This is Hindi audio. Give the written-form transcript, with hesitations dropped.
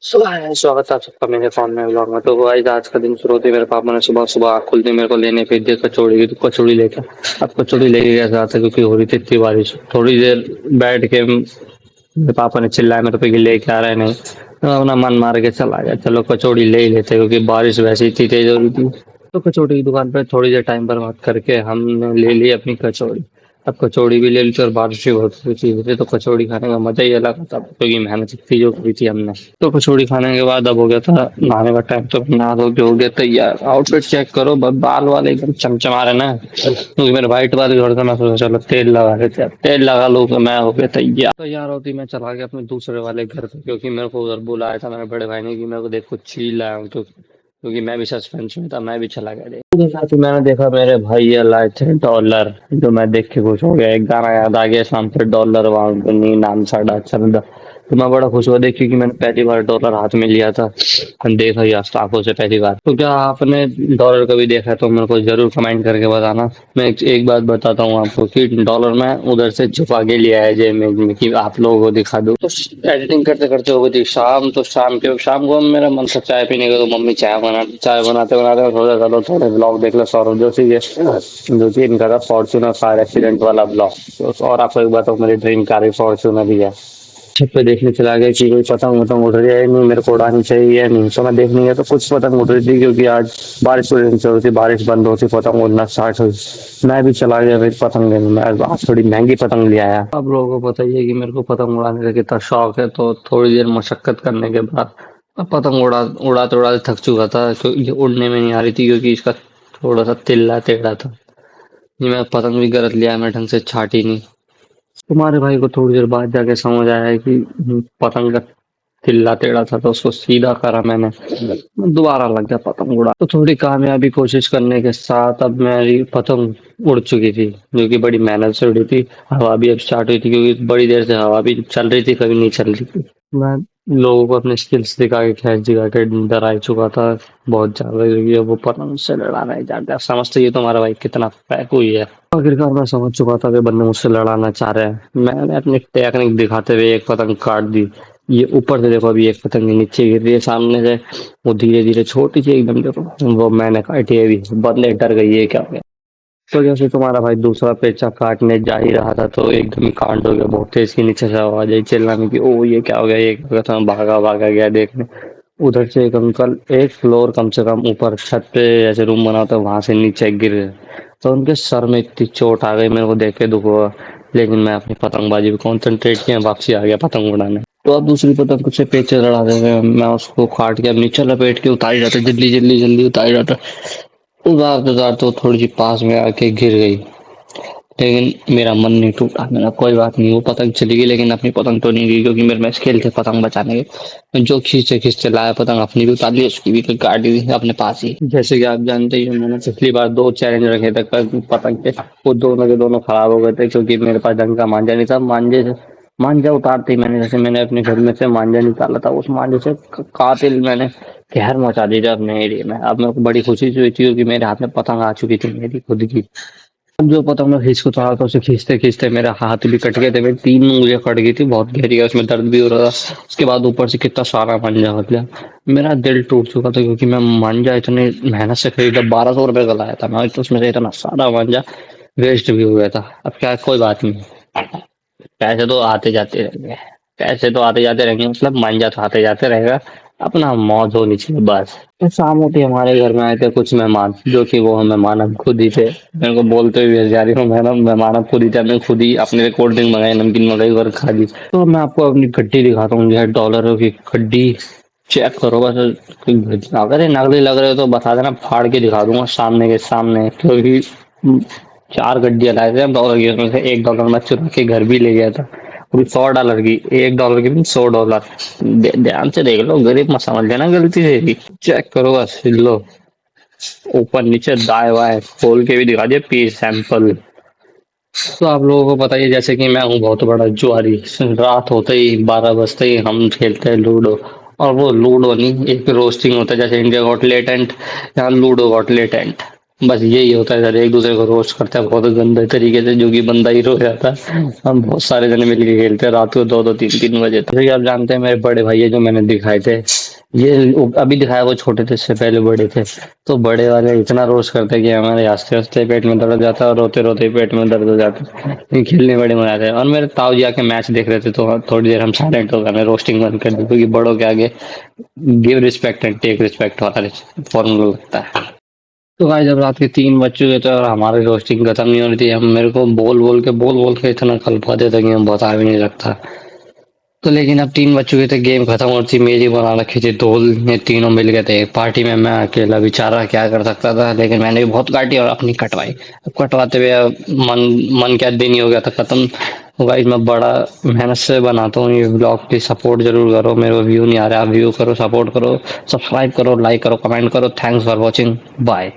स्वागत है आप सबका मेरे फोन में व्लॉग में। तो गाइस आज का दिन शुरू होते ही मेरे पापा ने सुबह सुबह आँख खुलते ही मेरे को लेने भेज दिया कचौड़ी की। तो कचौड़ी लेकर अब कचौड़ी लेके गया था क्योंकि हो रही थी इतनी बारिश। थोड़ी देर बैठ के मेरे पापा ने चिल्लाया मेरे पे कि लेके आ रहे नहीं। तो अपना मन मार के चला गया, चलो कचौड़ी ले ही लेते क्योंकि बारिश वैसे ही इतनी तेज हो रही थी। तो कचौड़ी की दुकान पर थोड़ी देर टाइम बर्बाद करके हमने ले ली अपनी कचौड़ी। अब कचौड़ी भी ले ली थी और बारिश भी बहुत हुई थी तो कचौड़ी खाने का मजा ही अलग था क्योंकि मेहनत इतनी जो की थी हमने। तो कचौड़ी खाने के बाद अब हो गया था नहाने का टाइम। तो नहा धो के हो गया तैयार। आउटफिट चेक करो, बस बाल वाले एकदम चमचमा रहे ना क्योंकि मेरे व्हाइट बाल घर था। मैं सोचा चलो तेल लगा लेते हैं, तेल लगा लो तो मैं हो गया तैयार। तैयार होती मैं चला गया अपने दूसरे वाले घर पे क्योंकि मेरे को उधर बुलाया था मेरे बड़े भाई ने कि मेरे को देखो चील लाया हूँ। तो क्योंकि मैं भी सस्पेंस में था, मैं भी चला गया। उधर जाके मैंने देखा मेरे भाई ये लाए थे डॉलर, जो मैं देख के खुश हो गया। एक गाना याद आ गया शाम पे, डॉलर वांग नी नाम साडा चंदा। तो मैं बड़ा खुश हुआ देख के कि मैंने पहली बार डॉलर हाथ में लिया था। देखा ही आंखों से पहली बार। तो क्या आपने डॉलर कभी देखा है तो मेरे को जरूर कमेंट करके बताना। मैं एक बात बताता हूँ आपको कि डॉलर मैं उधर से छुपा के लिया है जेब में कि आप लोगों को दिखा दूं। तो एडिटिंग करते करते हो गई थी शाम। तो शाम को मेरा मन था चाय पीने का। तो मम्मी चाय बनाते बनाते सोचा चलो थोड़े ब्लॉग देख लो सौरभ जोशी के, जो कि इनका था फॉर्च्यूनर कार एक्सीडेंट वाला ब्लॉग। तो और आपको एक बात, मेरी ड्रीम कार ही फॉर्च्यूनर ही है। छत पे देखने चला गया कि कोई पतंग वतंग उड़ रही है नहीं, मेरे को उड़ानी चाहिए या नहीं। तो मैं देखने गया तो कुछ पतंग उड़ रही थी क्योंकि आज बारिश हो रही थी, बारिश बंद होती पतंग उड़ना स्टार्ट हुई। मैं भी चला गया फिर पतंग लेने। मैं आज थोड़ी महंगी पतंग ले आया। आप लोगों को पता ही है कि मेरे को पतंग उड़ाने का कितना शौक है। तो थोड़ी देर मशक्कत करने के बाद मैं पतंग उड़ाते उड़ाते थक चुका था क्योंकि ये उड़ने में नहीं आ रही थी क्योंकि इसका थोड़ा सा तिल्ला टेढ़ा था। ये मैं पतंग भी गलत लिया, मैं ढंग से छाटी नहीं। तुम्हारे भाई को थोड़ी देर बाद जाके समझ आया है कि पतंग का तिल्ला टेढ़ा था तो उसको सीधा करा मैंने। दोबारा लग गया पतंग उड़ा। तो थोड़ी कामयाबी कोशिश करने के साथ अब मेरी पतंग उड़ चुकी थी जो कि बड़ी मेहनत से उड़ी थी। हवा भी अब स्टार्ट हुई थी क्योंकि बड़ी देर से हवा भी चल रही थी, कभी नहीं चल रही थी। मैं लोगों को अपने स्किल्स दिखा के खींच दिखा के डरा ही चुका था बहुत ज्यादा क्योंकि अब वो पतंग से लड़ा नहीं जाता। आप समझते ही, तुम्हारा भाई कितना पैक हुई है। आखिरकार मैं समझ चुका था कि बंदे मुझसे लड़ाना चाह रहे हैं। मैंने अपनी टेक्निक दिखाते हुए एक पतंग काट दी। ये ऊपर से देखो, अभी एक पतंग नीचे गिर रही है सामने से। वो धीरे धीरे छोटी सी एकदम देखो, वो मैंने काटी है। अभी बदले डर गई है क्या हो गया। तो जैसे तुम्हारा भाई दूसरा पेचा काटने जा ही रहा था तो एकदम ही कांड हो गया। बहुत तेज की नीचे से आवाज आई चिल्लाने की, ओ ये क्या हो गया, ये क्या हो गया। तो मैं भागा भागा गया देखने। उधर से एक अंकल एक फ्लोर कम से कम ऊपर छत पे जैसे रूम बना था वहां से नीचे गिर गए। तो उनके सर में इतनी चोट आ गई, मेरे को देख के दुख हुआ। लेकिन मैं अपनी पतंगबाजी पे कॉन्सेंट्रेट किया, वापसी आ गया पतंग उड़ाने। तो अब दूसरी पतंग से पेचे लड़ा दे रहे हैं। मैं उसको काट के अब नीचे लपेट के उतारी जाता, जल्दी जल्दी जल्दी उतारी जाता। उतारते उतारते वो थोड़ी सी पास में आके गिर गई। लेकिन मेरा मन नहीं टूटा। मेरा कोई बात नहीं, वो पतंग चली गई लेकिन अपनी पतंग तो नहीं गई क्योंकि मेरे में स्किल थे पतंग बचाने के। जो खींचते खींचते लाया पतंग, अपनी भी उतार ली, उसकी भी काट दी अपने पास ही। जैसे कि आप जानते ही हो, मैंने पिछली बार दो चैलेंज रखे थे पतंग के। वो दोनों के दोनों खराब हो गए थे क्योंकि मेरे पास ढंग का मांझा नहीं था। मांझा उतारते ही मैंने अपने घर में से मांझा निकाला था। उस मांझे से कातिल मैंने कहर मचा दी थी अपने एरिया में। अब मेरे को बड़ी खुशी हुई थी क्योंकि मेरे हाथ में पतंग आ चुकी थी मेरी खुद की। अब जो पतंग मैं खींच को उतारा था उसे खींचते खींचते मेरे हाथ भी कट गए थे। मेरी तीन उंगलियां कट गई थी, बहुत गहरी है, उसमें दर्द भी हो रहा था। उसके बाद ऊपर से कितना सारा मांझा हो गया। मेरा दिल टूट चुका था क्योंकि मैं मांझा इतने मेहनत से खरीदा, 1200 रुपये का लाया था मैं। तो उसमें से इतना सारा मांझा वेस्ट भी हो गया था। अब क्या, कोई बात नहीं, पैसे तो आते जाते रहेंगे। पैसे तो आते जाते रहेंगे, मतलब मांझा तो आते जाते रहेगा। अपना मौज होनी चाहिए बस। तो शाम होती हमारे घर में आए थे कुछ मेहमान, जो कि वो मेहमान हम खुद ही थे। मेरे को बोलते हुए हंसी आ रही हूँ, मैं ना मेहमान हम खुद ही थे। मैं खुद ही अपने लिए कोल्ड ड्रिंक मंगाई, नमकीन मंगाई और खा ली। तो मैं आपको अपनी गड्डी दिखाता हूँ, जो है डॉलरों की गड्डी। चेक करो बस। अगर ये नकली लग रहे हो तो बता देना, फाड़ के दिखा दूंगा सामने के सामने। क्योंकि चार गड्डियां लाए थे हम डॉलर की, उसमें से $1 मैं चुरा के घर भी ले गया था। वो भी $100 की। $1 की भी $100। ध्यान से देख लो, गरीब मत समझ लेना गलती से भी। चेक करो बस, लो ऊपर नीचे दाएं बाएं खोल के भी दिखा दिया पीस सैंपल। तो आप लोगों को पता ही है, जैसे कि मैं हूँ बहुत बड़ा जुआरी। रात होते ही 12 बजते ही हम खेलते हैं लूडो। और वो लूडो नहीं, एक रोस्टिंग होता है जैसे इंडिया गॉट लेटेंट, यहाँ लूडो गॉट लेटेंट। बस यही होता है सर, एक दूसरे को रोस्ट करते हैं बहुत गंदे तरीके से, जो कि बंदा ही रो जाता है। हम बहुत सारे जने मिलके खेलते हैं रात को 2-2 3-3 बजे तक। जैसे कि आप जानते हैं मेरे बड़े भाई है जो मैंने दिखाए थे, ये अभी दिखाया वो छोटे थे, इससे पहले बड़े थे। तो बड़े वाले इतना रोस्ट करते हैं कि हमारे हंसते हंसते पेट में दर्द हो जाता है और रोते रोते पेट में दर्द हो जाता है। ये खेलने बड़े मजा आते हैं। और मेरे ताऊ जी आके मैच देख रहे थे तो थोड़ी देर हम साइलेंट हो गए, हमें रोस्टिंग बंद कर दी, क्योंकि बड़ों के आगे give respect and take respect वाला फॉर्मूला लगता है। तो भाई जब रात के 3 बज चुके थे और हमारी रोस्टिंग खत्म नहीं हो रही थी, हम मेरे को बोल बोल के इतना कल्पा थे कि हम बता भी नहीं सकता। तो लेकिन अब 3 बज चुके थे, गेम खत्म हो रही थी, मेरी बना रखी थी ढोल में, तीनों मिल गए थे एक पार्टी में। मैं अकेला बेचारा क्या कर सकता था, लेकिन मैंने भी बहुत काटी और अपनी कटवाई। अब कटवाते हुए अब मन मन क्या दिन ही हो गया था खत्म। तो गाइस मैं बड़ा मेहनत से बनाता हूँ ये ब्लॉग, की सपोर्ट जरूर करो, मेरे को व्यू नहीं आ रहा, आप व्यू करो, सपोर्ट करो, सब्सक्राइब करो, लाइक करो, कमेंट करो। Thanks for watching, bye.